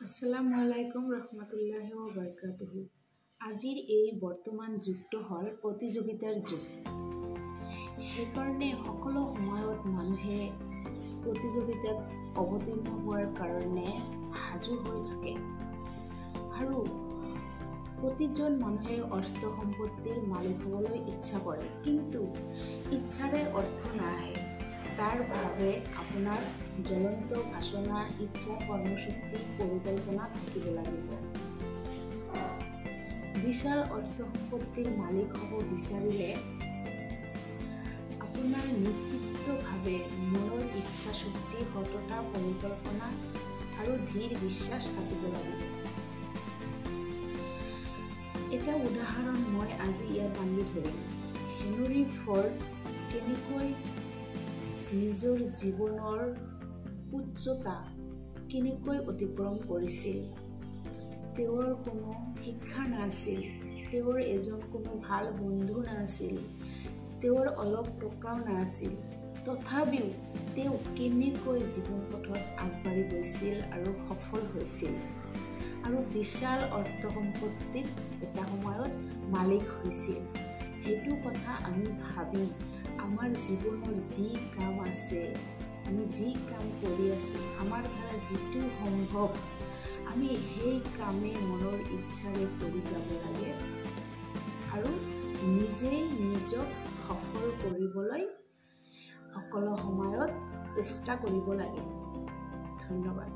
আসসালামু আলাইকুম ৰহমতুল্লাহি ওয়া বাৰাকাতুহু। আজিৰ এই বৰ্তমান যুগটো হ'ল প্ৰতিযোগিতাৰ যুগ। সেইকাৰণে সকলো সময়ত মানুহে প্ৰতিযোগিতাত অৱতীৰ্ণ হোৱাৰ কাৰণে সাজু হৈ থাকে আৰু প্ৰতিজন মানুহে অৰ্থ সম্পত্তিৰ মালিক হ'বলৈ ইচ্ছা কৰে, কিন্তু ইচ্ছাৰে অৰ্থ নাহে। তাৰ বাবে আপোনাৰ জ্বলন্ত বাসনা, ইচ্ছা, কৰ্মশক্তি, পৰিকল্পনা থাকিব লাগিব। বিশাল অৰ্থ সম্পত্তিৰ মালিক হ'ব বিচাৰিলে আপোনাৰ নিশ্চিতভাৱে মনৰ ইচ্ছা শক্তি, সততা, পৰিকল্পনা আৰু দৃঢ় বিশ্বাস থাকিব লাগিব। এটা উদাহৰণ মই আজি ইয়াত দাঙি ধৰিম। হেনৰি ফৰ্ড কেনেকৈ নিজৰ জীৱনৰ উচ্চতা অতিক্ৰম কৰিছিল। তেওঁৰ কোনো শিক্ষা নাছিল, তেওঁৰ এজন কোনো ভাল বন্ধু নাছিল, তেওঁৰ অলপ টকাও নাছিল। তথাপিও তেওঁ কেনেকৈ জীৱন পথত আগবাঢ়ি গৈছিল আৰু সফল হৈছিল আৰু বিশাল অৰ্থ সম্পত্তিত এটা সময়ত মালিক হৈছিল। সেইটো কথা আমি ভাবি আমাৰ জীৱনৰ যি কাম আছে, আমি যি কাম কৰি আছোঁ, আমাৰ দ্বাৰা যিটো সম্ভৱ, আমি সেই কামে মনৰ ইচ্ছাৰে কৰি যাব লাগে আৰু নিজেই নিজক সফল কৰিবলৈ সকলো সময়ত চেষ্টা কৰিব লাগে। ধন্যবাদ।